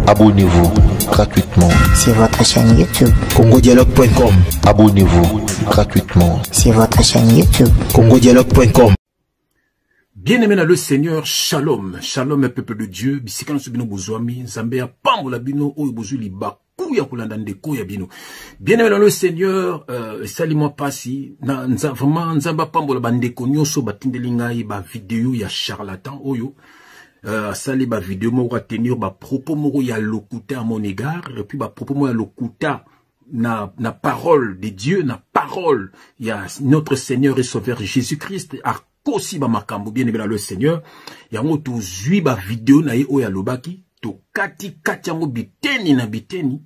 Abonnez-vous gratuitement sur votre chaîne YouTube congodialogue.com. Abonnez-vous gratuitement sur votre chaîne YouTube congodialogue.com. Bien-aimé dans le Seigneur, shalom, shalom, peuple de Dieu, bisikano subino bozwami, Zambia pambola bino, oyo bozu liba, kuya kulanda ndeko ya bino. Bien-aimé dans le Seigneur, sali-moi pasi, vraiment, nzamba pambola bandeko nyoso batindelingai ba vidéo ya charlatan, oyo, sali ba vidéo moko tenir ba propos moko ya lokuta à mon égard, et puis ba propos moko ya lokuta na parole de Dieu, na parole, il y a notre Seigneur et Sauveur Jésus-Christ, kosi ba makambo bien aimé dans le Seigneur yango to zui ba vidéo na ye oya lobaki to kati yango biteni na biteni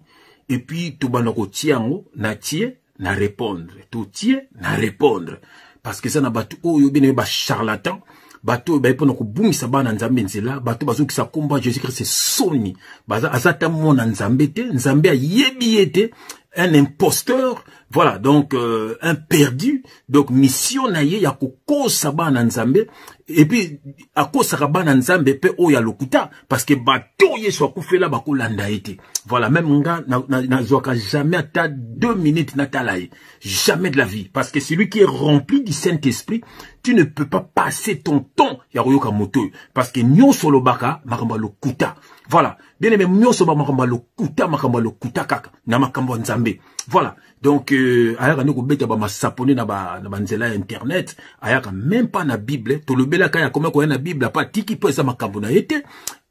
et puis to bana ko tiango na tie na répondre to tie na répondre parce que ça na batu oyo bien aimé ba charlatan bato ba ipona ko bungisa bana nzambe nzela bato bazokisa komba Jésus Christ soni baza azata mona nzambe te nzambe ayebi ete un imposteur, voilà, donc un perdu, donc mission na ye ya kokosa bana nzambe, et puis à kosa bana nzambe pe o ya lokuta, parce que bato ye so kufela bakolanda ete. Voilà, même nga na zoka jamais ata 2 minutes natalaye, jamais de la vie, parce que celui qui est rempli du Saint-Esprit, tu ne peux pas passer ton temps ya royoka moto, parce que nyo solo baka makamba lokuta. Voilà, bien aimé nyo solo makamba lokuta kaka na makamba nzambe. Voilà, donc ayaka ndeko beta ba masapone na ba nzela internet, ayaka même pas na Bible, to lobela kaya comme ko na Bible pas tiki po esa makambo na ete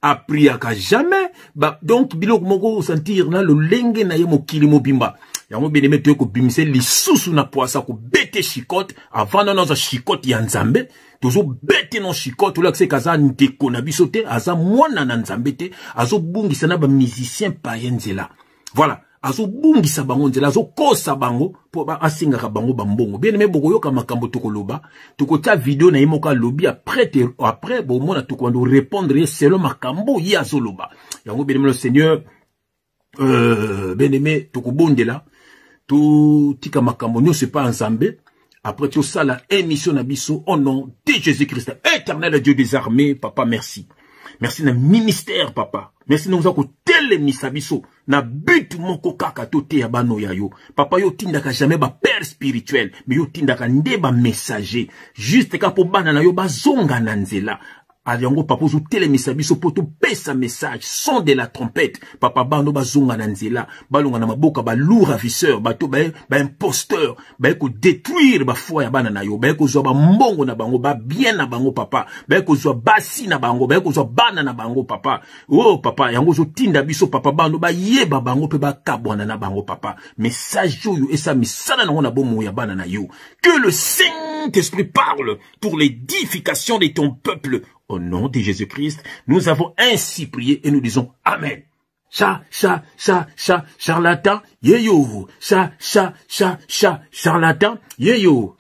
apriaka jamais, bah donc biloko moko sentir na le lenge na ye mokili mobimba. Yango bien aimé to ko bimise lisusu na poasa ko bete chikote avant na za chikote ya nzambe. Tozo bete non chikote ola kse kaza ndeko na biso te aza mwana na nzambe te azo bungisa na ba musicien payenzela. Voilà. Azo bungisa bango nzela azo kosa bango po ba asinga ka bango bambongo bien aimé boko yoka makambo tokoloba tokotia vidéo na yemoka lobi après bon mona tokondo répondre selon makambo ya zoloba yango bien aimé le Seigneur bien aimé tokobondela to tika makambo nyo c'est pas ensemble après tout ça la émission na biso au nom de Jésus-Christ éternel Dieu des armées papa merci. Merci na ministère papa. Merci nous avons télémisa biso na but moko kaka tote ya bano ya yo. Papa yo tindaka jamais ba père spirituel, mais yo tindaka nde ba messager. Juste ka po bana na yo bazonga na nzela. Aliango papa zo télémisa biso poto pesa message son de la trompette. Papa bano bazonga na nzela, balonga na maboka ba lourd ravisseur, bato ba imposteur, ba ko détruire ba foi ya bana na yo, ba ko zo ba mbongo na bango, ba bien na bango papa, ba ko zo basi na bango, ba ko zo bana na bango papa. Oh papa yango zo tinda biso papa bano ba yeba bango pe ba kabwana na bango papa. Message yo esa misana na ngona bomo ya bana na yo. Que le Saint-Esprit parle pour l'édification de ton peuple. Au nom de Jésus-Christ, nous avons ainsi prié et nous disons Amen. Charlatan, yeyo. Charlatan, yeyo.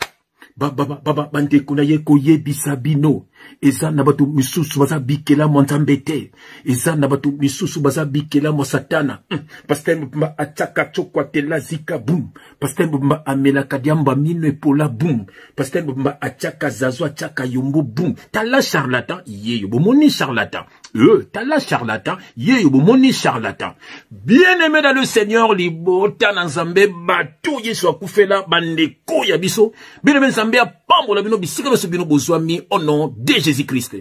Bande kuna ye koye bisabino. Eza nabatu misusu baza bikela monzambete. Eza nabatu misusu baza bikela mo satana. Pasteur mbumba ataka chokwa tela zika boom. Pasteur mbumba amela kadiamba mino epola boom. Pasteur mbumba ataka zazo ataka yombo boom. Tala charlatan yeyo bomoni charlatan. Tala charlatan yeyo bomoni charlatan. Bien-aimé dans le Seigneur libota na nzambe bato yeso akufela bandeko ya biso. Bien-aimé nzambe apambola bino bisika biso bino bozwami au nom de Jésus-Christ.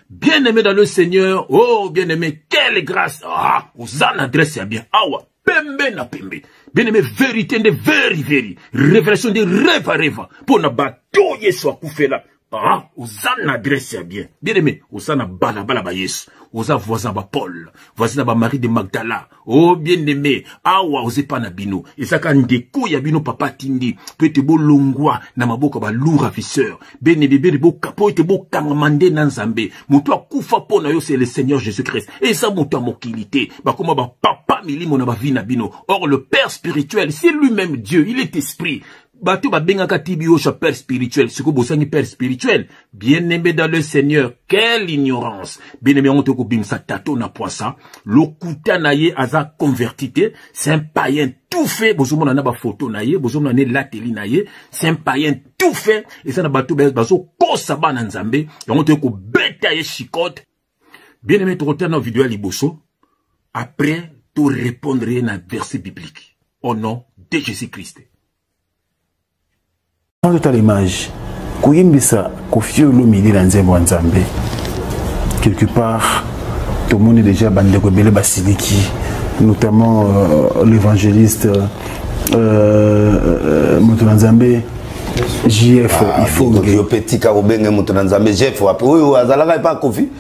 Bien-aimé dans le Seigneur, oh bien-aimé, quelle grâce. Ah, vous en adressez bien. Awa, pembe na pembe. Bien-aimé, vérité de veri. Révélation de reva. Pour na bato yeso akufela. Ah, vous en adressez bien. Bien-aimé, vous en bala ba yesu. Vous en voisin ba Paul. Voisin ba Marie de Magdala. Oh, bien-aimé. Awa, vous pas na bino. Et ça quand ndeko ya bino papa tindi. Pete bo longwa na maboka ba lourd ravisseur. Bien-aimé, bebe bo kapo ete bo kamamande na nzambe. Muto akufa po na yo c'est le Seigneur Jésus-Christ. Et ça muto mokilité. Ba koma ba papa milimo na ba vi na bino. Or le Père spirituel, c'est lui-même Dieu. Il est esprit. Bato ba benga katibi o père spirituel, ce que bosangi père spirituel. Bien-aimé dans le Seigneur, quelle ignorance. Bien-aimé on te ko bimsa tato na poisa, lokuta na ye aza convertité, c'est un païen tout fait, bozomona na ba photo na ye, bozomona ne lateli na ye, c'est un païen tout fait, et ça na bato bazo kosa ba na nzambe, on te ko beta ye chikote. Bien-aimé to rotana vidéo liboso. après tu répondrais à un verset biblique au nom de Jésus-Christ. Dans toute l'image, Koyimbisa Kofi Olomide dans Nzembo Nzambe, quelque part, tout le monde est déjà bandé Kobele Basiliki, notamment l'évangéliste Moutounanzambe, JF, il faut que petit Karobenge Moutounanzambe, JF, oui, Azalaga pas Kofi.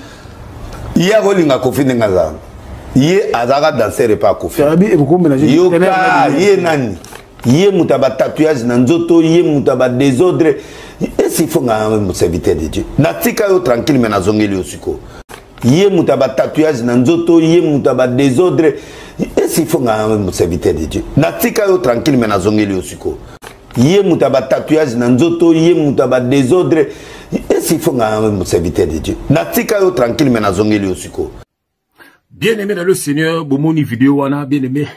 Il y a Rolinga Kofi Nengaza. Il y a Azara danser et pas Kofi. Yoka, il nani. Yé moutaba tatouage nanzoto, yé moutaba désordre. Et s'il faut un serviteur de Dieu. Natika yo tranquille mais nazongeli osiko. Yé moutaba tatouage nanzoto, yé moutaba désordre. Et s'il faut un serviteur de Dieu. Natika yo tranquille mais nazongeli osiko. Yé moutaba tatouage nanzoto, yé moutaba désordre. Et s'il faut un serviteur de Dieu. Natika yo tranquille mais nazongeli osiko. Bien aimé dans le Seigneur, bomoni vidéo wana bien aimé.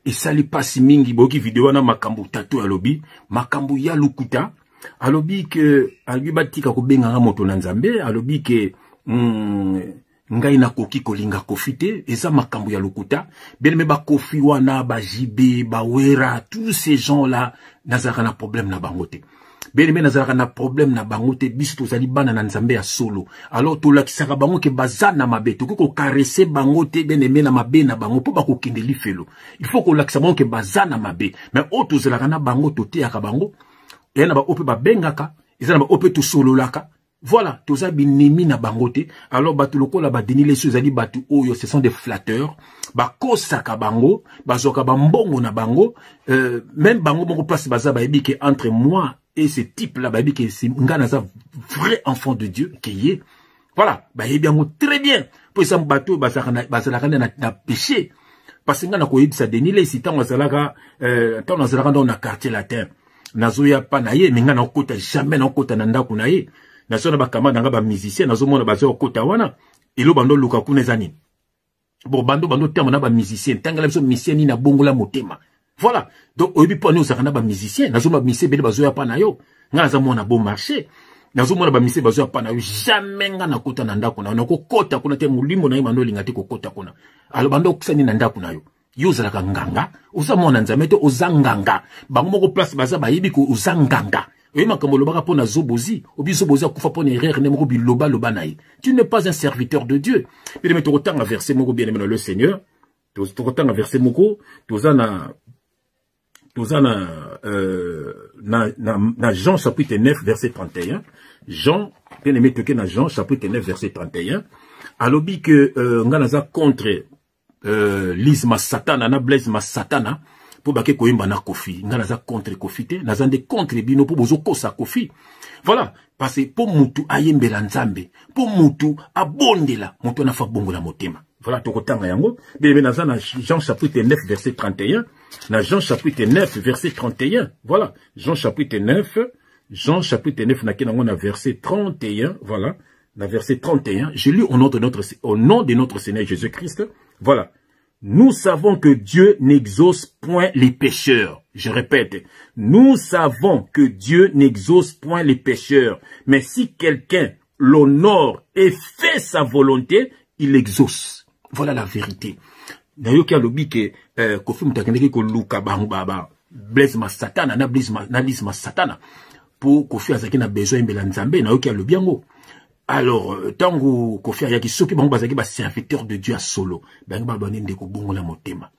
Et ça li passe mingi boki vidéo na makambu tatou alobi makambu ya lukuta alobi que albi batika ko benga moto na Nzambe alobi que ngai na koki kolinga kofite et ça makambu ya lukuta bien me ba kofi wana ba jibe ba wera tous ces gens là nazaka na problème na bangote bien me nazaka na problème na bangote biso tozali bana na Nzambe ya solo alors to lakisaka bango ke bazana mabe to ko caresser bangote bien aimé na mabe na bango po ba ko kindeli felo il faut ko lakisa bango ke bazana mabe mais auto zelaka na bango to te aka bango et na ba ope ba bengaka ezana ba ope to solo laka voilà toza binemi na bangote alors batu lokola ba denile sozali batu oyo ce sont des flatteurs ba kosaka bango bazoka ba mbongo na bango même bango moko place baza ba ebi ke entre moi et ce type-là, bah, que c'est un vrai enfant de Dieu qui est. Voilà, bah, il bien très bien. Pour ça, bateau, bah, ça na péché. Parce que, on a ça dénilé, si tant, on a dans un quartier latin. Nazoya pas naïe, mais on a kota jamais na kota nanda kunaïe. Nazo na bakama nanga ba musicien, nazo mona bazo kota wana. Et lo bando luka kunezani. Bon, bando terme na ba musicien. Tangala biso musicien ni na bongo la motema. Voilà. Donc, au début, nous avons des musiciens. Nous avons des musiciens qui sont pas yo. Nous avons un bon marché. Nous avons des musiciens qui sont pas yo. Jamais nous avons kota nanda kuna. Nous avons kota kuna te mulimo na imano lingati ko kota kuna. Alors, bando kusani nanda kuna yo. Yo zalaka nganga. Oza mona nzambe to ozanganga. Bango moko place baza ba yibi ko ozanganga. Oye makambo lobaka pona zobozi. Obi zobozi akufa pona erreur ne moko bi loba loba naï. Tu n'es pas un serviteur de Dieu. Puis de mettre autant à verser moko bien aimé dans le Seigneur. Autant à verser moko. Tozana na Jean chapitre 9 verset 31. Jean, bien aimé toke na Jean chapitre 9 verset 31. Alobi que nganaza contre l'isma satana na blaise ma satana pour baké koyimba na kofi. Nganaza contre kofi te, nazande contre bino pour bozo kosa kofi. Voilà, parce que pour mutu ayembela nzambe, pour mutu abondela, mutu na fa bongo la motema. Voilà, tokotanga yango. Bien aimé naza na Jean chapitre 9 verset 31. Dans Jean chapitre 9, verset 31. Voilà. Jean chapitre 9, na verset 31. Voilà. Dans verset 31. Je lis au nom de notre Seigneur Jésus-Christ. Voilà. Nous savons que Dieu n'exauce point les pécheurs. Je répète. Nous savons que Dieu n'exauce point les pécheurs. Mais si quelqu'un l'honore et fait sa volonté, il exauce. Voilà la vérité. Nayoki alobi ke kofi mutakendeki ko luka bango baba blaise ma satana na blaise ma satana pour kofi azaki na besoin mbela nzambe nayoki alobi yango alors tango kofi ayaki soki bango bazaki ba serviteur de Dieu à solo bango ba bani ndeko bongo la motema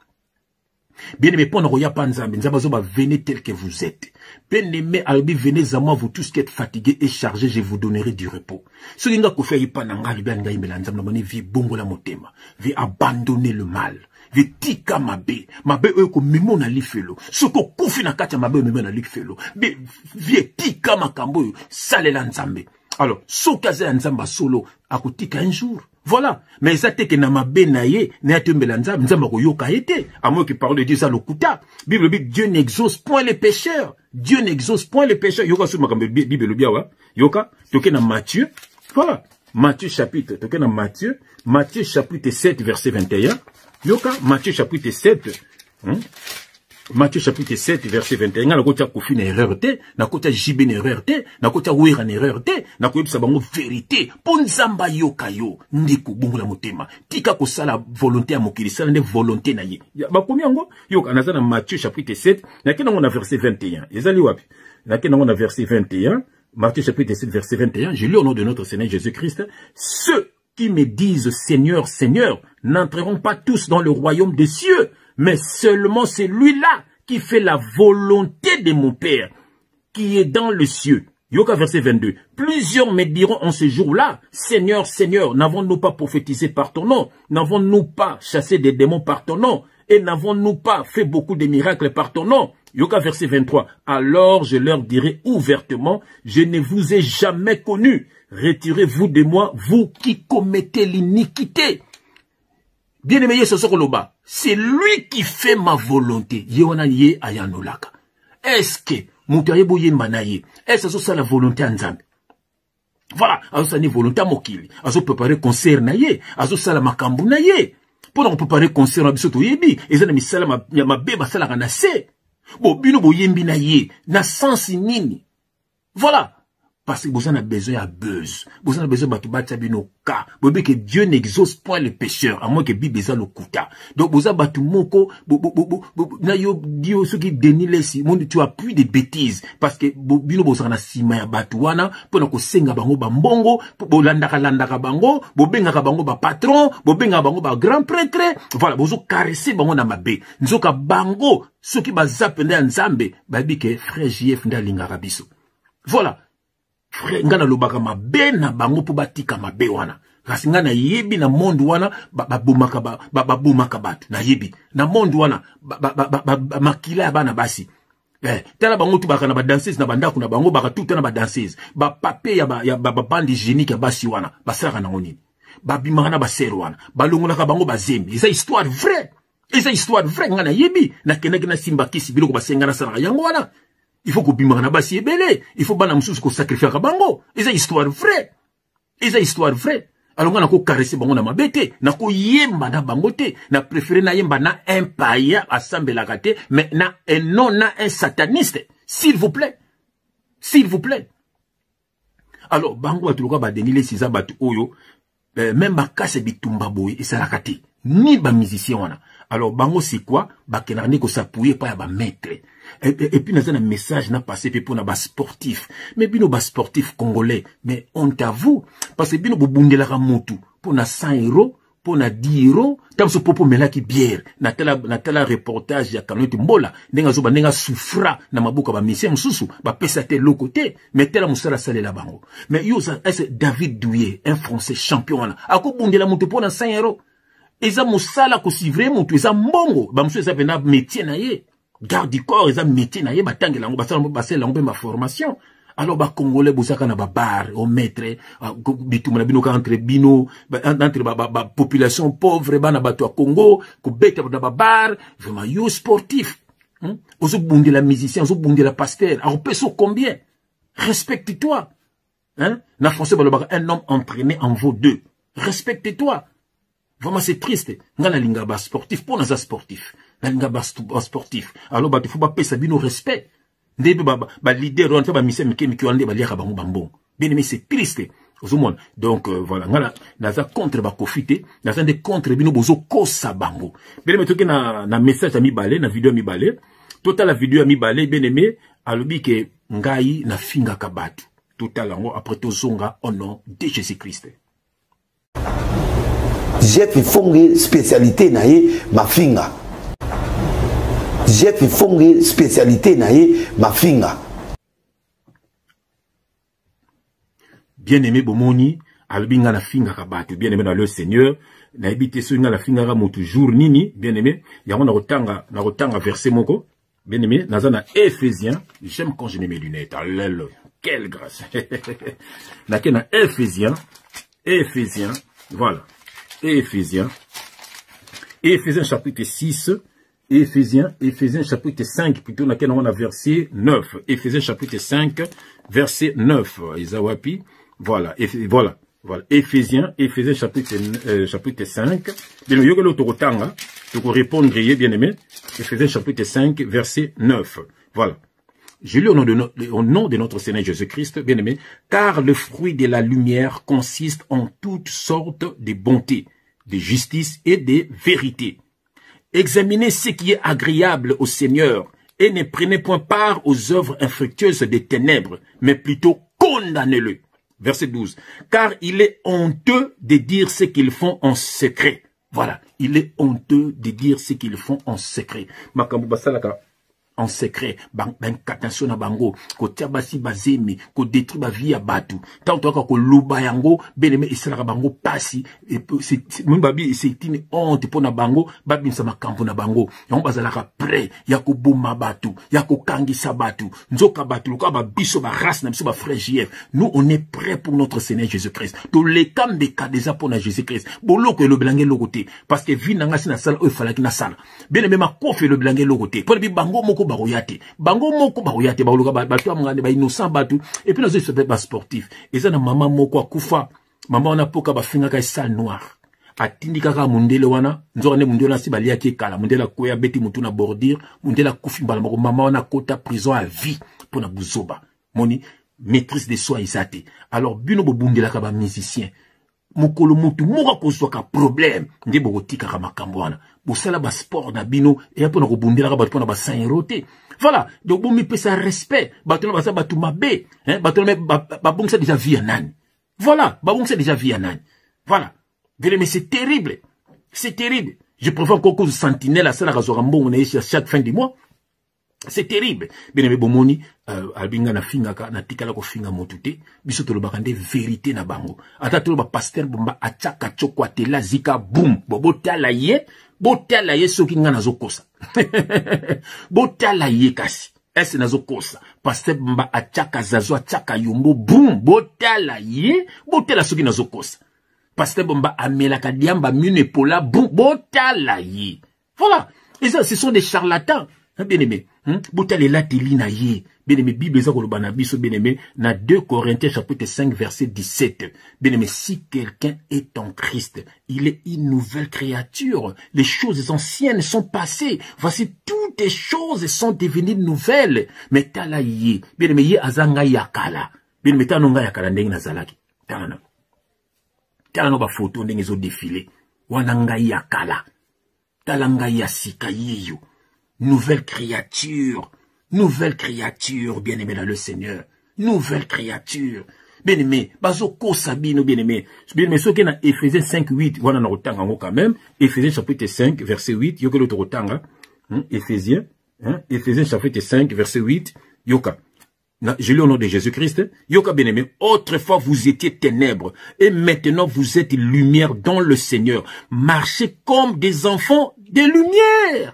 bien aimé pona ko ya pa nzambe nzambe zo ba venez tel que vous êtes bien aimé alobi venez à moi vous tous qui êtes fatigués et chargés je vous donnerai du repos ce qui nga kofi ayipa nanga liba ngai mbela nzambe bani vi bongo la motema vi abandonner le mal vi tika mabe oyo ko memo na lifelo soko kufi na kati ya mabe memo na lifelo vi tika makambo oyo salela nzambe alors soki aza ya nzambe solo akotika un jour voilà mais eza te ke na mabe na ye na ya tembela nzambe nzambe akoyoka ye te à moins que parole de Dieu eza lokuta Bible dit Dieu n'exauce point les pécheurs Dieu n'exauce point les pécheurs yoka sur makambo Bible lobi awa yoka toke na Matthieu voilà Matthieu chapitre toke na Matthieu chapitre 7 verset 21 yoka Matthieu chapitre 7 Matthieu chapitre 7, verset 21. Na kota kofi na erreur te, na kota jibe na erreur te, na kota wera na erreur te, na koyebisa bango vérité. Po nzamba yoka yo, ndeko bongo la motema. Tika ko sala volonté à mokili, sala ne volonté na ye. Ba komi yango, yoka naza na Matthieu chapitre 7, na kena ngo na verset 21. Ezali wapi? Na kena ngo na verset 21. Matthieu chapitre 7, verset 21. Je lis au nom de notre Seigneur Jésus-Christ. Ceux qui me disent Seigneur, Seigneur, n'entreront pas tous dans le royaume des cieux, mais seulement celui-là qui fait la volonté de mon Père, qui est dans le cieux. Yoka verset 22. Plusieurs me diront en ce jour-là, Seigneur, Seigneur, n'avons-nous pas prophétisé par ton nom? N'avons-nous pas chassé des démons par ton nom? Et n'avons-nous pas fait beaucoup de miracles par ton nom? Yoka verset 23. Alors je leur dirai ouvertement, je ne vous ai jamais connu. Retirez-vous de moi, vous qui commettez l'iniquité. Bien-aimé, c'est lui qui fait ma volonté. Est-ce que est-ce que c'est la volonté en Nzambe? Voilà, c'est la volonté à Mokili. Azo préparer concert na ye, azo sala makambu na ye. Pendant qu'on préparer concert na biso to yebi, ezana misala ma beba sala na se. Bo bino bo yembi na ye, na sens nini. Voilà. Parce que vous en avez besoin à buzz. Vous en avez besoin de battre bino ka. Vous que Dieu n'exauce pas les pécheurs, à moins que Bible le kuta. Donc vous avez battu moko, na yo dio ceux qui dénient les si, mon tu appuies des bêtises. Parce que bino vous en a sima ya batuana, pour que senga bango bambongo, pour landaka bango, bobenga bango ba patron, bobenga bango ba grand prêtre. Voilà, vous caresser bango na mabe. Nzoka bango, ceux qui bazap nda nzambe, babi que frère JF nda linga rabiso. Voilà. Frère ngana lobaka mabe na bango po batika mabe wana. Kasi ngana yebi na monde wana babomaka batu na yebi. Na monde wana makila ya bana basi. Tala bango tu baka na ba danseuse na bandako na bango baka tout na ba danseuse. Ba papier ya ba bande hygiénique ya basi wana. Basaka na ngoni. Ba bimaka na ba sero wana. Balongolaka bango bazembi. Eza histoire vraie. Eza histoire vraie ngana yebi na kenaki na simba kisi biloko basenga na sala yango wana. Il faut que bimaka na basi ebele. Il faut bana mususu ko sacrifier ka bango. Eza histoire vraie. Eza histoire vraie. Alors on a ko caresser bango na mabete, na ko yemba na bango te, na préféré na yemba na un païen assemblé la gâté, mais na un non na un sataniste. S'il vous plaît. S'il vous plaît. Alors bango atuluka ba denile siza batu oyo, même ba kase bitumba boy et ça la gâté. Ni ba musicien wana. Alors bango c'est quoi? Ba kenarne ko s'appuyer pas ya ba maître. Et puis, nous avons un message n'a passé pour nos sportifs. Mais bino bas sportifs congolais. Mais on t'avoue. Parce que bino bobunde la ramotu. Pour na 100 €, pour na 10 €. Tam so popo melaki bière. Na tela reportage ya kanote mbola. Nenga zoba nenga souffra. Na mabuka ba mission msusu. Ba pesa te l'autre côté. Mais tela musala sale la bango. Mais yo, c'est David Douillet. Un français champion. Ako bunde la motu pour na 100 €. Eza musala ko sivre motu. Eza mbongo. Ba msu eza vena métier na ye. Garde du corps, ils ont métier na ye batangi lango basel lango ma formation. Alors ba congolais bosaka na ba bar au maître bitumana bino ka entre bino entre ba population pauvre bana bato a Congo ko beta na ba bar vraiment yo sportif. Ozo bunde la musicien, ozo bunde la pasteur. Alors peso combien? Respecte-toi. Hein? Na français balobaka un homme entraîné en vaut deux. Respecte-toi. Vraiment c'est triste. Ngana linga ba sportif pour na sportif. Sportif. Alors, il faut pas payer bino respect. Ba leader, on va mission qui on va lire bango bambon. Bien aimé, c'est triste. Donc, voilà. Naza contre ba profiter. Naza de contre bino bozo kosa bango. Bien aimé, toke na message à mi balé, na vidéo à mi balé. Total la vidéo à mi balé, bien aimé, alobi ke ngai na finga kabatu. Total lango, après tozonga au nom de Jésus-Christ. J'ai fait fongue spécialité na ye ma finga. J'ai fait fongue spécialité na ye ma finga. Bien aimé bomoni, albinga na finga kabatu. Bien aimé dans le Seigneur, na ebité so nga la finga ga mo toujours nini. Bien aimé, ya na rotanga verset moko. Bien aimé, nazana Éphésiens. J'aime quand je mets mes lunettes. Alléluia. Quelle grâce. Na Éphésiens. Voilà. Éphésiens chapitre 6. Éphésiens chapitre 5, plutôt on a verset 9. Éphésiens chapitre 5, verset 9. Isawapi. Voilà. Voilà. Éphésiens chapitre 5. Bien, il y a l'autre répondre, bien aimé. Éphésiens chapitre 5, verset 9. Voilà. Je lis au nom de notre Seigneur Jésus-Christ, bien-aimé, car le fruit de la lumière consiste en toutes sortes de bonté, de justice et de vérité. Examinez ce qui est agréable au Seigneur et ne prenez point part aux œuvres infructueuses des ténèbres, mais plutôt condamnez-le. Verset 12. Car il est honteux de dire ce qu'ils font en secret. Voilà. Il est honteux de dire ce qu'ils font en secret. En secret, attention na bango, ko tiabasi bazemi, ko détruit ba vie ya batu. Tant to ko luba yango, beneme isala bango pasi, et même babi c'est une honte pour na bango, babi sama kampo na bango. Yango bazalaka prêt, ya ko boma batu, ya ko kangisa batu, nzoka batu, ko ba biso ba race na biso ba frère JF. Nous on est prêt pour notre Seigneur Jésus-Christ. Tous les camps de kadeza pour na Jésus-Christ. Boloko le blange logoté parce que vi nanga sina sala o fala kina sala. Beneme ma kofi le blange logoté. Pour bi bango moko baroyate bango moko baroyate baluka batu amngane ba innocent batu et puis nazo se ba sportif et ça na maman moko akufa maman ona poka ba finga ka salle noire atindi kaka mundele wana nzora ne mundele na sibali yake kala mundela koya beti mutu na bordure mundela kufi mbala moko maman ona kota prison à vie pour na buzoba moni maîtrise de soi isate alors bino bobundela ka ba musicien mokolo mutu moka kozwaka problème nde bokotika ka makambo wana bosala ba sport na bino et pour na kobundela ka batu pour na ba 100 € te. Voilà, donc bon, mais ça respect, bateau na batu mabé, hein, bateau na babong ça déjà vie nani. Voilà, babong ça déjà vie nani. Voilà, mais c'est terrible, c'est terrible. Je préfère encore que sentinelle à ça la razorambon on est chaque fin du mois. C'est terrible. Bien mais bomoni albinga na finga ka na tikala ko finga motute biso to lo bakande vérité na bango. Ata to lo ba pasteur bomba achaka chokwa tela zika boom bobotala ye soki nga nazokosa. Botala ye kasi. Ese nazokosa. Pasteur bomba achaka zazo achaka yombo boom botala ye soki nazokosa. Pasteur bomba amela kadiamba mune pola boom botala ye. Voilà. Et ça ce sont des charlatans. Bien aimé, botale la telina ye, bien aimé, Bible ça ko bana biso bien aimé, na 2 Corinthiens chapitre 5 verset 17. Bien aimé, si quelqu'un est en Christ, il est une nouvelle créature. Les choses anciennes sont passées. Voici toutes les choses sont devenues nouvelles. Mais tala ye, bien aimé, ye azanga yakala. Bien aimé, tanonga yakala ndenge na zalaki. Tala no ba photo ndenge zo défilé. Wananga yakala. Talanga yasika yeyo. Nouvelle créature, bien-aimé dans le Seigneur. Nouvelle créature. Bien-aimé, bazoko sabino, bien-aimé. Bien-aimé, ce qui est dans Éphésiens 5, 8, voilà, on retanga quand même. Éphésiens chapitre 5, verset 8, yoka l'autre retanga. Éphésiens chapitre 5, verset 8, yoka. Je lis au nom de Jésus-Christ. Yoka bien-aimé, autrefois vous étiez ténèbres, et maintenant vous êtes lumière dans le Seigneur. Marchez comme des enfants de lumière.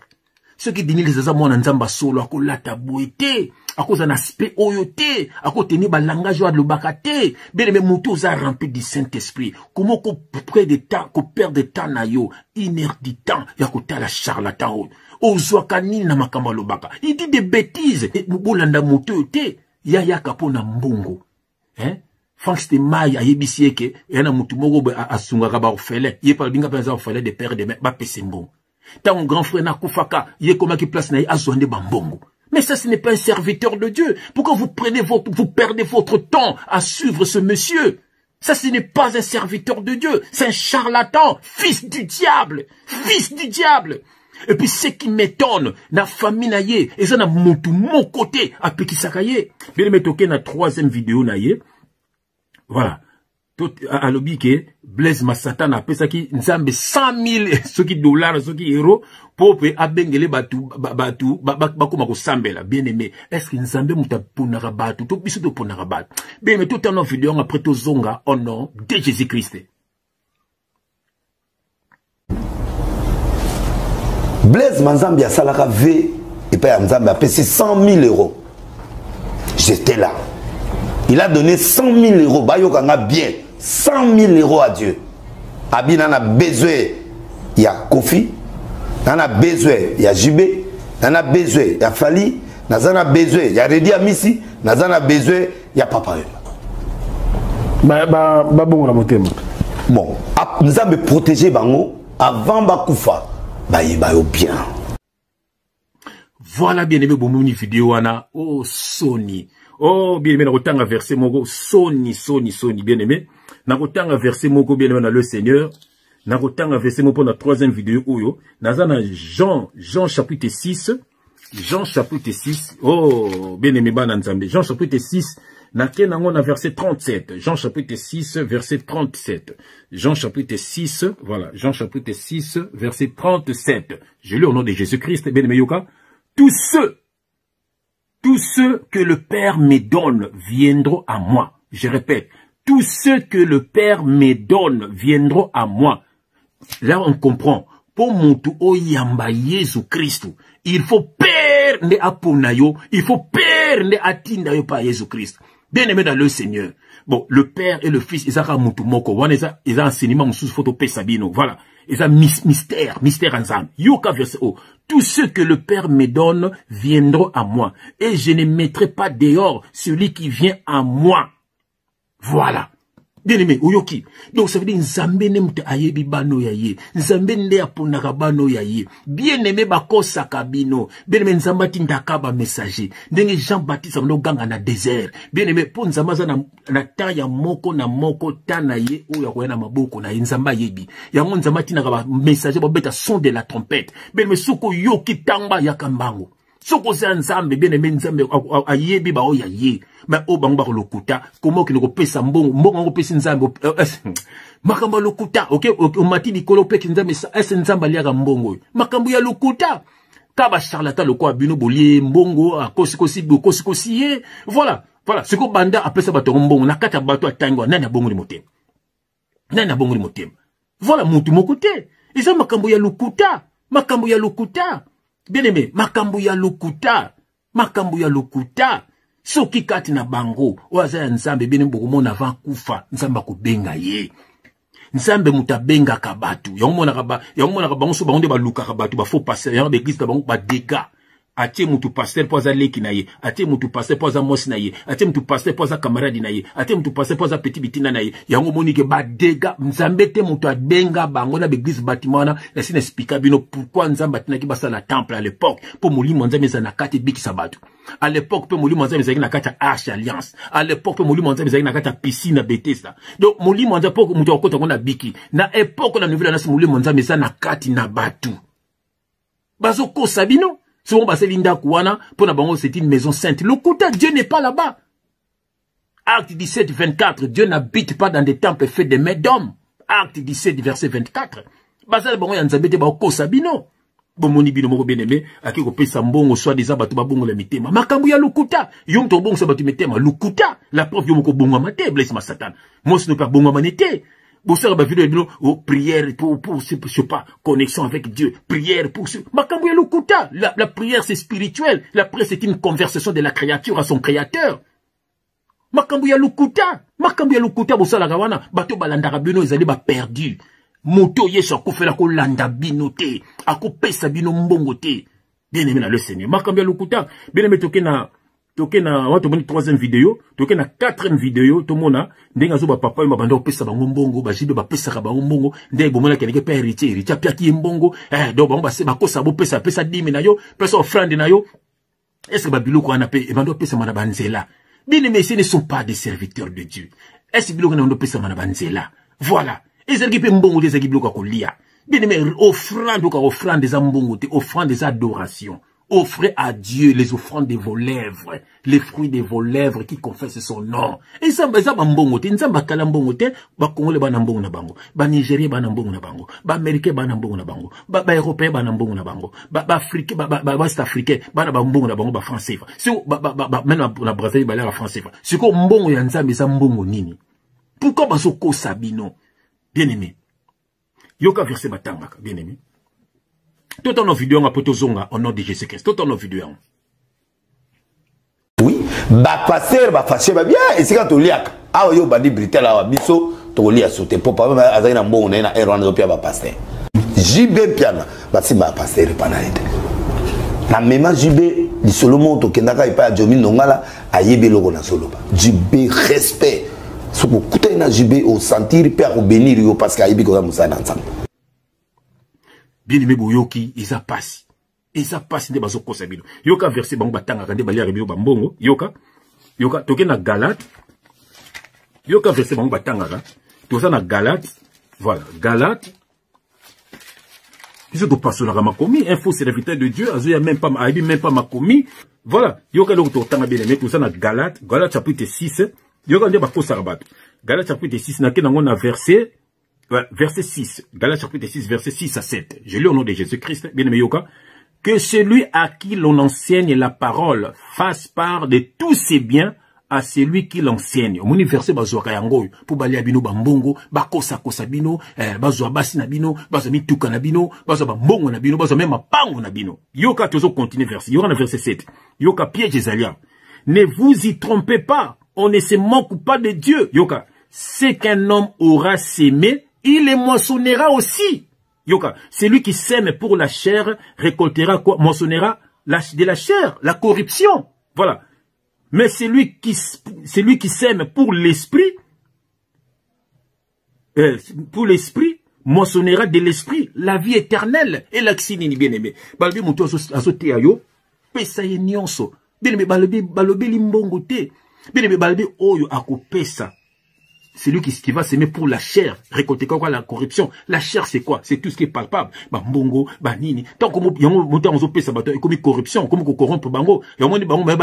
Ce qui dit les azamons en nzamba solo ako lata boete ako za aspect oyote ako tenir ba langage de l'obakate bien mais moto za rempli du Saint-Esprit comment ko près de temps ko perd de temps na yo inerte du temps ya ko tala charlatan ozwa kanini na makamba lobaka il dit des bêtises bolanda moto yote ya kapona mbongo hein Franck Stemay ayebisi eke yana mutu moko asunga ka ba ofele ye pa binga penza ofele de père de ba pese mbongo. Tant grand frère na kufaka, yé comment qui place na azonde bambongo. Mais ça, ce n'est pas un serviteur de Dieu. Pourquoi vous perdez votre temps à suivre ce monsieur? Ça, ce n'est pas un serviteur de Dieu. C'est un charlatan, fils du diable. Fils du diable. Et puis, ce qui m'étonne, na famille na yé, et ça na mon côté, à Pekisakaye. Bien, mais toqué na 3e vidéo na yé. Voilà. Tout à l'objet Blaise Massata na pesa ki nzambe 100,000 soki dollars soki euro pour pe abengele batu bakoma ko sambela bien aimé est-ce que nzambe mutapona rabatu to biso to pona rabatu bien mais tout en vidéo après to zonga au nom de Jésus-Christ. Blaise Manzambi a salaka v et pas Nzambe a payé 100,000 €. J'étais là. Il a donné 100,000 €. Bayokanga bien. 100,000 € à Dieu. Abina a besoin. Il y a Kofi. Il a besoin. Il y a Jibé. Il a besoin. Il y a Fali. Il a besoin. Il y a Redi Amissi. Il a besoin. Il y a Papa. Bon. Nous avons protégé Bango avant Bakoufa. Bayo bien. Voilà, bien aimé, bon, vidéo, wana. Oh, Sony. Oh, bien aimé, na verset moko. Sony, bien aimé. Na verset moko, bien aimé, na le Seigneur. Na verset moko, pour la troisième vidéo, oyo. Nazana Jean chapitre 6. Jean chapitre 6. Oh, bien aimé, ban Nzambe. Jean chapitre 6. Na verset 37. Jean chapitre 6, verset 37. Jean chapitre 6, voilà. Jean chapitre 6, verset 37. Je lis au nom de Jésus-Christ, bien aimé Yoka. Tous ceux que le Père me donne viendront à moi. Je répète. Tous ceux que le Père me donne viendront à moi. Là, on comprend. Pour mutu oyamba Jésus Christ, il faut Père ne aponayo, il faut Père ne atindayo par Jésus Christ. Bien aimé dans le Seigneur. Bon, le Père et le Fils, ils ont mutu moko. Ils ont enseignement sous photo Sabino. Voilà. Ils ont mystère ensemble. Yoka verset O. Tous ceux que le Père me donne viendront à moi. Et je ne mettrai pas dehors celui qui vient à moi. Voilà. Bien aimé, oyoki. Donc ça veut dire Nzambe nemte ayebi bano yaye. Nzambe nde aponaka bano yaye. Bien aimé bakosa kabino. Bien aimé Nzamba tindaka ba messager. Ndenge Jean-Baptiste amno ganga na désert. Bien aimé po Nzamba za na taya moko na moko tana ye oya kwa na maboko na Nzamba yebi. Yango Nzamba tindaka ba messager ba beta son de la trompette. Bien aimé suko yoki tamba yakambango. Soko za Nzambe bien aimé Nzambe ayebi ba oya ye. Mais au bangba lokuta comment ki pesa mbongo pesa Nzambe makamba lokuta OK o mati likolo pe Nzambe ese Nzambe liaka mbongo makambo ya lokuta kaba charlatan loko abino bolie mbongo kosi voilà ce que banda apesa bato mbongo na kata bato atangwa nani abongo li motem voilà mutu mokote isa makambo ya lokuta bien aimé makambo ya lokuta soki kati na bango oaza ya Nzambe bene bokomona avant kufa Nzambe akubenga ye Nzambe mutabenga kabatu yamona bango so bango ba luka kabatu ba faux passer ya l'église ta bango ba dégâts atie mutu pasteur poza leki na ye atie mutu pasteur poza mosi na ye atie mutu pasteur poza camarade na ye atie mutu pasteur poza petit bitina na ye yango monike ba dégâts Nzambe te mutu abenga bango na l'église bâtiment na sina expliquer bino pourquoi Nzambe atinaki basa la temple à l'époque pour molimo Nzambe za na kati biki sabatu à l'époque pe molimo Nzambe za na kati arche alliance à l'époque pe molimo Nzambe za na kati piscine na Bethesda donc molimo Nzambe pour mutu akota ngona biki na époque na nouvelle na molimo Nzambe za na kati na batu bazo ko sabino. Si on passe Linda Kouana, pour la banque, c'est une maison sainte. Le côté, Dieu n'est pas là-bas. Acte 17, 24, Dieu n'habite pas dans des temples faits de mains d'hommes. Acte 17, verset 24. Basal bango yanzabete ba ko sabino. Bomoni bino moko bien aimé, aki ko pesa mbongo soit des abatu ba bongo la mitema. Makambu ya lukuta, yom to bongo sabatu mitema lukuta. La preuve yom ko bongo amate, blesse ma satan. Moi ce n'est pas bongo amanete. Bonsoir, ba vidéo oh, prière pour je sais pas, connexion avec Dieu, prière pour ce makambu ya lukuta. La prière c'est spirituel, la prière c'est une conversation de la créature à son créateur. Makambu ya lukuta bosala kawana, bato balandaka bino ezali ba perdu. Moto yeso akofela ko landa bino te, akopesa bino mbongo te. Bien aimé na le Seigneur. Makambu ya lukuta, bien aimé toke na wato moni troisième vidéo, toke na quatrième vidéo, to mona ndenga zo ba papa yo mabanda opesa bango mbongo, ba jibe ba pesa ka bango mbongo, ndenge bomona keleke pa héritier piaki mbongo, donc bango ba se ba kosa bo pesa 10 na yo, pesa offrande na yo. Est-ce que ba biloko ana pe e bando pesa mana banzela? Bien aimé, ce ne sont pas des serviteurs de Dieu. Est-ce que biloko na ndo pesa mana banzela? Voilà. Ezali pe mbongo des biloko ko lia. Bien aimé, offrande des mbongo te, offrande des adorations. Offrez à Dieu les offrandes de vos lèvres, les fruits de vos lèvres qui confessent son nom. Et ça, mbongo te, nzamba kala mbongo te, ba Congolais ba mbongo na bango, ba Nigérien ba mbongo na bango, ba Américain ba mbongo na bango, ba Européen ba mbongo na bango, ba Africain, ba West Africain ba mbongo na bango, ba Français. Si même na Brazzaville ba la Français. Si ko mbongo ya nzambe za mbongo nini? Pourquoi ba so ko sabino? Bien aimé. Yoka verset batangaka, bien aimé. Tout en vidéo on a poto zonga au nom de Jésus-Christ. Tout en vidéo. Oui, ba passer ba fâché ba bien et c'est quand on liak. Ah yo bandi britel a biso to lia sauter pour pas azana mbongo na erwana pia ba passer. JB piana ba si ba passer pa na ete. Na même JB di Solomon to kendaka ipa Jomi Nongala ayebe loko na soloba. JB respect. Ce que kuta na JB au sentir père au bénir yo parce que ayebi ko musana ensemble. Bien aimé Boyoki, ils a passé. Et ça passe de bazo kosa bino. Yoka verset bango batanga kande bali aribio bambongo. Yoka toke na Galate. Yoka verset bango batanga ka. Toza na Galate. Voilà, Galate. Ils ont passé la makomi. Un faux serviteur de Dieu. Azo ya même pas makomi. Voilà. Yoka lo totanga bien aimé. Toza na Galate. Galate chapitre 6. Yoka nde ba kosa rabato. Galate chapitre 6 na kena ngona verset 6. Galate chapitre 6 verset 6 à 7. Je lis au nom de Jésus-Christ. Bien aimé Yoka. Que celui à qui l'on enseigne la parole fasse part de tous ses biens à celui qui l'enseigne. Au verset bazwa yango pour balia bino bambongo, bakosa kosa bino, bazwa basi na bino, bazwa mituka na bino, bazwa bambongo na bino, bazwa même pango na bino. Yoka tozo continue verset. Yoka na verset 7. Yoka piège Esalia. Ne vous y trompez pas. On ne se moque pas de Dieu. Yoka. Ce qu'un homme aura sémé, il les moissonnera aussi. Yoka, celui qui sème pour la chair récoltera quoi? Moissonnera de la chair, la corruption. Voilà. Mais celui qui sème pour l'esprit, moissonnera de l'esprit la vie éternelle. Et l'axini bien aimé. Balbi muto azote ayo, pesa ye nyonso. Bien aimé balobi limbongo te. Bien aimé balbi oyo akopesa. C'est lui qui va s'aimer pour la chair. Récolter quoi la corruption. La chair, c'est quoi? C'est tout ce qui est palpable. Mbongo, nini. Tant que on peut s'abattre, comme corruption, comme corrompre bango. Et au moins, bango, mais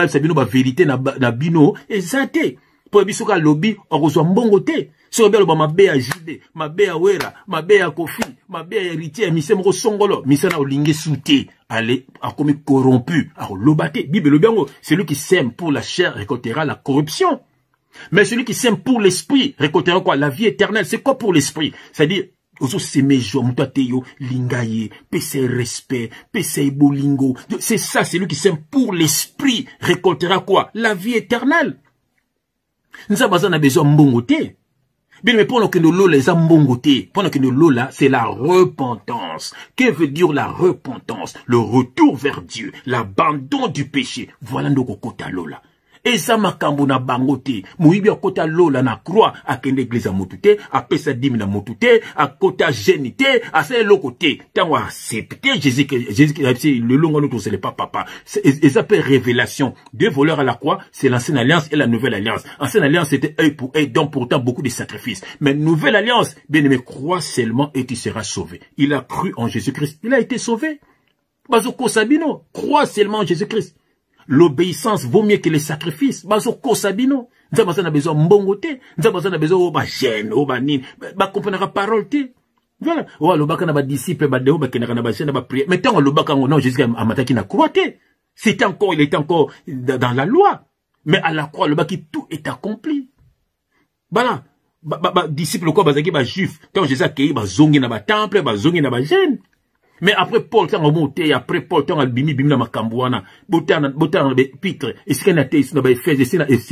vérité na bino. Exacté. Pour bisoka lobby, on reçoit mbongo te. Sur belle, ma bé à JD, ma bé à Wera, ma bé à Kofi, ma bé à héritier, mi semro songolo, mi sana olingue souté. Allez, à comme corrompu, à lobate. Bible le bango. C'est lui qui sème pour la chair, récoltera la corruption. Mais celui qui sème pour l'esprit récoltera quoi? La vie éternelle. C'est quoi pour l'esprit? C'est-à-dire, c'est ça, c'est lui qui sème pour l'esprit récoltera quoi? La vie éternelle. Nous avons besoin de mbongoté. Bien, mais pendant que nous les mbongoté, pendant que nous là, c'est la repentance. Que veut dire la repentance? Le retour vers Dieu, l'abandon du péché. Voilà nos kokota lola. Et ça makambo na bangote, muibi akota lola na croix, à kende église à motute, à pesa dimi na motute, à kota génité, à ce lokote, tant à accepter Jésus, le long nous c'est le papa. Et ça peut révélation. Deux voleurs à la croix, c'est l'ancienne alliance et la nouvelle alliance. Ancienne alliance c'était œil pour œil, donc pourtant beaucoup de sacrifices. Mais nouvelle alliance, bien aimé, crois seulement et tu seras sauvé. Il a cru en Jésus-Christ, il a été sauvé. Bazoko Sabino, crois seulement en Jésus-Christ. L'obéissance vaut mieux que les sacrifices. Bazoko Sabino. Nous avons besoin de mbongote. Nous avons besoin de gêne, de comprendre la parole. Voilà. Oh, le baka na ba disciple, ba deo, ba kenaka na ba gêne, ba prière. Mais tant le baka non, Jésus a mataki na croix. C'était encore, il était encore dans la loi. Mais à la croix, le baki, tout est accompli. Voilà. Disciple quoi, bazaki, ba juif. Tant Jésus a accueilli, ba zongi na ba temple, ba zongi na ba gêne. Mais après Paul, tant on monté, après Paul, tant on bimi na makambouana, botan pitre, est-ce qu'il y a été, est-ce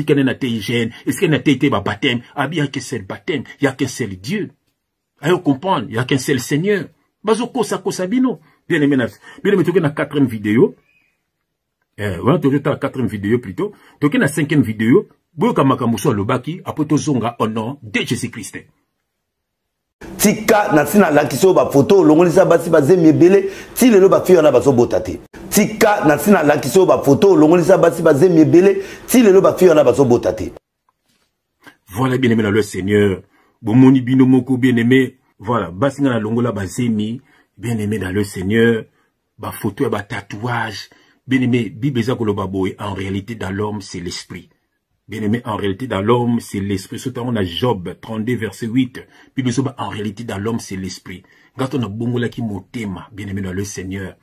qu'il y a été hygiène, est-ce qu'il y a été baptême, il y a qu'un seul baptême, il y a qu'un seul Dieu. Allez comprendre, il y a qu'un seul Seigneur. Bazoko sa bino. Bien aimé, tu es dans la 4e vidéo. Voilà, tu es dans la 4e vidéo plutôt. Tu es dans la 5e vidéo. Boyoka makambuso lobaki, après to zonga au nom de Jésus-Christ. Tika nasina lakiso ba photo longolisa basi bazemi ebele ti lelo ba fiyo na bazo botate. Tika nasina lakiso ba photo longolisa basi bazemi ebele ti lelo ba fiyo na bazo botate. Voilà bien aimé dans le Seigneur. Bomoni bino moko bien aimé. Voilà, basi na longola bazemi bien aimé dans le Seigneur. Ba photo et ba tatouage. Bien aimé, Bible zakoloba boy en réalité dans l'homme c'est l'esprit. Bien aimé, en réalité, dans l'homme, c'est l'esprit. Surtout, on a Job 32, verset 8. Puis, en réalité, dans l'homme, c'est l'esprit. Quand on a bongola qui motema, bien aimé dans le Seigneur,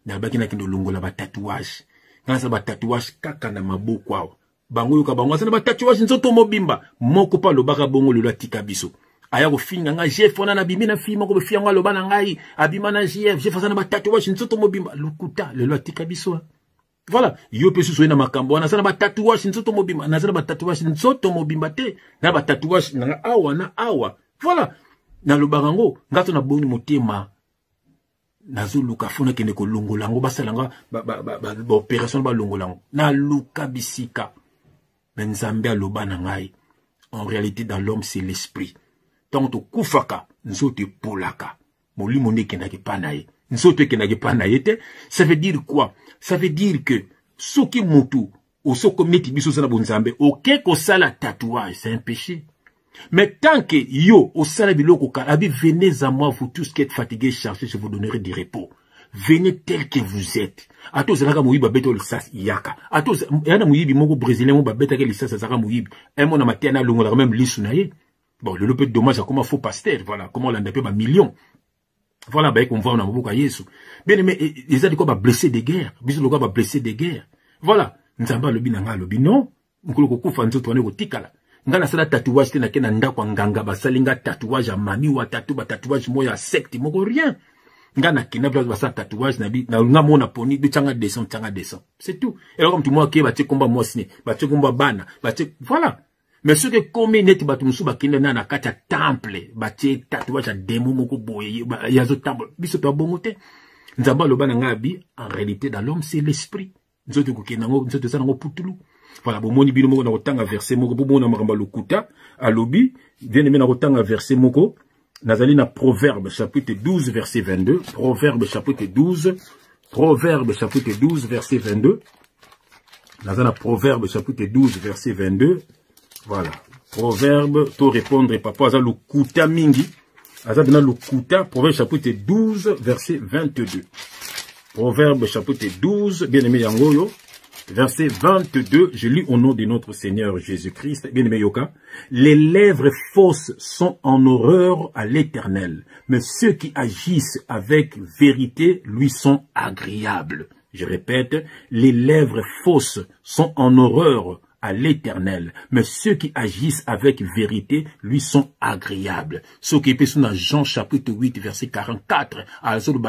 n'a pas qui longola ba tatouage. Quand ça ba tatouage, kaka na mabo kwa. Bango yoka bango, ça na ba tatouage, nzoto mobimba. Moko pa lo baka bongo lo tika biso. Aya ko finga nga jef ona na bimi na fi moko be fi nga lo bana ngai, abima na jef fa na ba tatouage, nzoto mobimba. Lukuta, le tika biso. Voilà, yo pe suso na makambo na sana ba tatouage nzoto mobimba na sana ba tatouage nzoto mobimba te na ba tatouage na awa voilà na lo barango ngato na boni motema nazo luka fona kene ko longolango basalanga ba opération ba longolango na luka bisika nzambe aloba na ngai en réalité dans l'homme c'est l'esprit tant to kufaka nzoto polaka molimo ndeke ndaki panaye Ça veut dire quoi? Ça veut dire que ce qui mutu ou ce qui met biso sana bonzambe, ok ko sala tatouage, c'est un péché. Mais tant que yo au sala biloko kalabi, venez à moi vous tous qui êtes fatigués, chargés, je vous donnerai du repos. Venez tel que vous êtes. Ato zalaka muyiba beto lisas yaka. Ato yana muyibi moko brésilien mo babeta ke lisas zalaka muyibi. Un mon amateur na longola même lisunaye. Bon, le peu de dommage à comment faux pasteur, voilà, comment on l'a appelé, millions. Voilà, bah, qu'on voit, on a beaucoup à Yesu. Bien aimé, les gens, quoi, blessé des guerres. Bisous, le gars, blessé des guerres. Voilà. Nzamba, le binanga, le binon. Nkolo, koko, fanzo, tourné, au tikala. Ngana, sala tatouage, tena, kena, ndakwa, nganga, basalinga, tatouage, à mami, ou à tatouage, moya, secte, moko, rien. Ngana, kena, basa, tatouage, nabi, na, nga, mona, poni, de tchanga, descend. C'est tout. Et alors, comme tu moi, qui, bah, combat, moi, sine, bah, combat, bana, bah, voilà. Mais ce que comme net batumusu bakende na kata temple batie tatouage démon moko boye yazo temple biso to bongote nzamba loba na ngabi en réalité dans l'homme c'est l'esprit nzoto ko kenango nzoto sana ngo putulu voilà bomoni bino moko na kotanga verset moko bomona makamba lokuta alobi bien aimé na kotanga verset moko nazali na Proverbe chapitre 12 verset 22 Proverbe chapitre 12 verset 22 nazana Proverbe chapitre 12 verset 22. Voilà. Proverbe, to répondre, papa, aza lukuta mingi. Aza bina lukuta, Proverbe chapitre 12, verset 22. Proverbe chapitre 12, bien aimé Yangoyo, verset 22, je lis au nom de notre Seigneur Jésus-Christ, bien aimé Yoka. Les lèvres fausses sont en horreur à l'Éternel, mais ceux qui agissent avec vérité lui sont agréables. Je répète, les lèvres fausses sont en horreur à l'Éternel, mais ceux qui agissent avec vérité lui sont agréables. Ceux qui sont dans Jean chapitre 8 verset 44,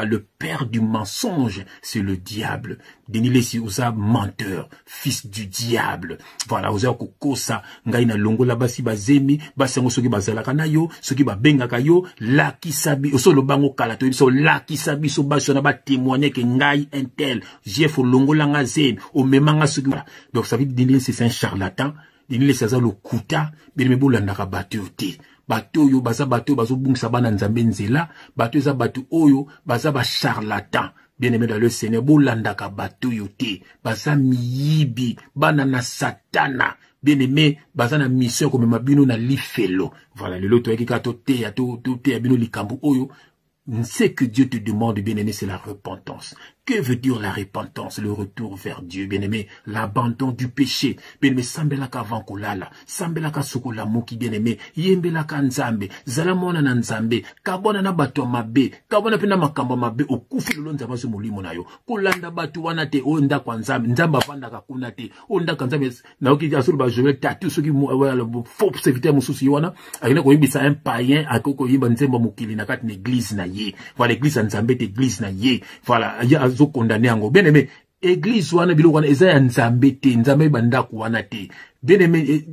le père du mensonge, c'est le diable. Denile si osa menteur, fils du diable. Voilà, osa kokosa ngai na longola basi bazemi, basango soki bazalaka na yo, soki babengaka yo, la kisabi, oso lo bango kalato, so la kisabi so baso na ba témoigner que ngai intel, jef longola nga zen, o memanga soki. Donc ça veut dire c'est un charlatan, denile c'est ça le kuta, bien me bolandaka bateau te. Bateau yo baza bateau bazo bungsa bana nzambe nzela, bateau za bateau oyo baza ba charlatan. Bien aimé dans le Seigneur, bolandaka bateau yote, baza miyibi, banana satana. Bien aimé, baza na mission comme mabino na lifelo. Voilà, le loto yaki kato te abino likambu oyo. Ce que Dieu te demande, bien aimé, c'est la repentance. Que veut dire la repentance? Le retour vers Dieu, bien aimé, l'abandon du péché. Bien aimé, sambelaka vankolala, sambelaka sokola moki, bien aimé, yembelaka nzambe, zalamona na nzambe, kabona na bato mabe, kabona pena makamba mabe, okufi lolo nzamba zo molimo na yo. Kolanda bato wana te, onda kwa nzambe, nzamba vandaka kuna te, onda kwa nzambe, na oki asuru ba jowe tatu, soki faux serviteur mususi wana, akina ko yibisa un païen, akoko yiba nzemba mukili na kati na église na ye. Voilà, l'église nzambe te église na ye. Voilà, ya condamné en bien aimé église wana bilo wana eza ya nzambe te nzambe bandako wana te bien aimé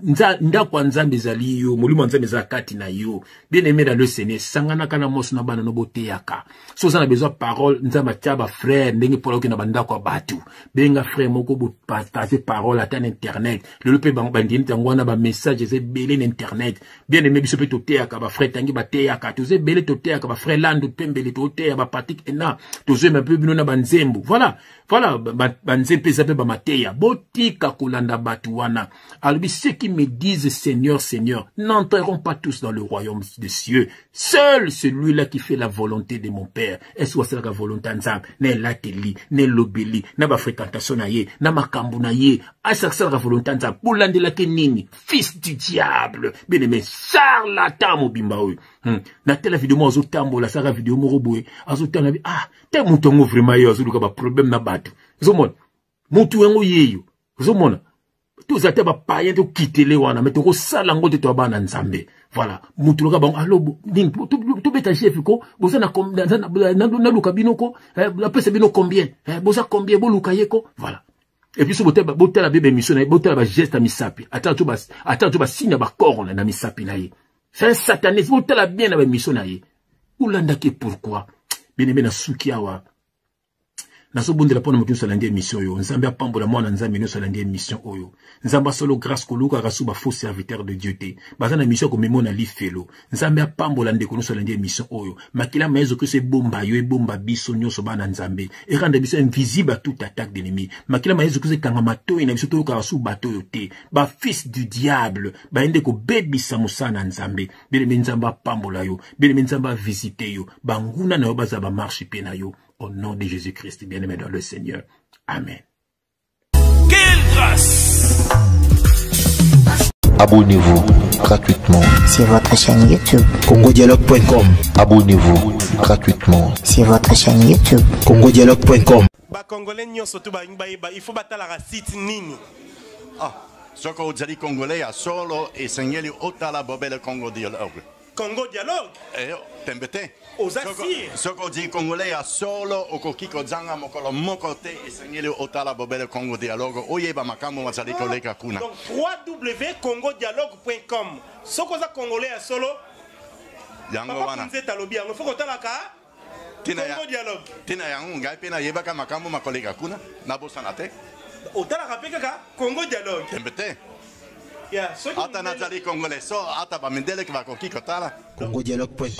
ndako nzambe zali yo molimo nzambe za kati na yo bien aimé dans le Seigneur sangana kana mosu na bana no boteyaka so ça na besoin parole nzamba taba frère ndenge polo ke na bandako batu benga frère moko bo partager parole à internet le pe bandini tangwana ba message ze belé internet bien aimé biso pe toteyaka ba frère tangi bateyaka toze belé toteyaka ba frère landu pembele toteya ba pratique ena toze ma pe bino na banzembo voilà banzempe zape ba mateya botika kolanda batu wana. Alors, ceux qui me disent Seigneur, Seigneur, n'entreront pas tous dans le royaume des cieux. Seul celui-là qui fait la volonté de mon Père. Est-ce que c'est la volonté d'Anzam? Ne l'ateli, ne l'obéli, na ba fréquentation na ye, na makambu na ye. A ça la volonté d'Anzam. Pour l'ande la kenini, fils du diable. Bien aimé, charlatan mo bimbaoui. Na telle vidéo mo azotambo la sara vidéo mo roboé. Azotambo ah, te moutongo vraiment yo azouluka ba problème na batu. Zomon. Moutou yango yeyo. Zomon. Tous à teba païen to quitter les wana mais to sala ngote to bana nzambe voilà mutuloka bon allo ding to beta chef ko boza na na luka binoko la pesa bino combien boza combien bo luka yeko voilà et puis so botela bébé mission botela ba geste à misapi attends to ba signe ba corps na misapi na ye c'est un sataniste botela bien na ba mission na ye ulanda ke pourquoi bien aimé na suki awa naso bondela pona moto salandi émission yo nzambe apambola mwana nzambe no salandi émission oyo nzamba solo grâce koluka kasuba faux serviteur de Dieu te bazana émission ko memona lifelo nzambe apambola ndeko no salandi émission oyo makila maezo que c'est bomba yo e bomba biso nyoso bana nzambe e rendre biso invisible à toute attaque d'ennemi makila maezo que c'est kanga mato ina biso to kasu bato yo te ba fils du diable ba ende ko bebisa musana nzambe bele nzamba apambola yo bele nzamba visiter yo banguna na yo baza ba marche pe na yo. Au nom de Jésus-Christ, bien-aimé dans le Seigneur. Amen. Quelle grâce! Abonnez-vous gratuitement sur votre chaîne YouTube. congodialogue.com. Abonnez-vous gratuitement Sur votre chaîne YouTube. congodialogue.com. Ba Congolais nyonso to ba il faut batala la site nini. Ah, soko ozali Congolais ya solo esengeli otala bobele Congo dialogue. Congo dialogue. Tembete. Soko di Congolais ya solo okoki kozanga mokolo moko te esengeli otala bobele Congo dialogue oyeba makambo mazali koleka kuna. Donc www.congodialogue.com. Soko za Congolais ya solo. Yango wana. Nzeta lobi yango foko talaka. Congo dialogue. Tina yango ngai pe na yebaka makambo makoleka kuna na bosana te. Otalaka pe kaka Congo dialogue. Tembete. Ya, soki ata nazali Congolais so ata bamendele ki bakoki kotala congodialogue.com.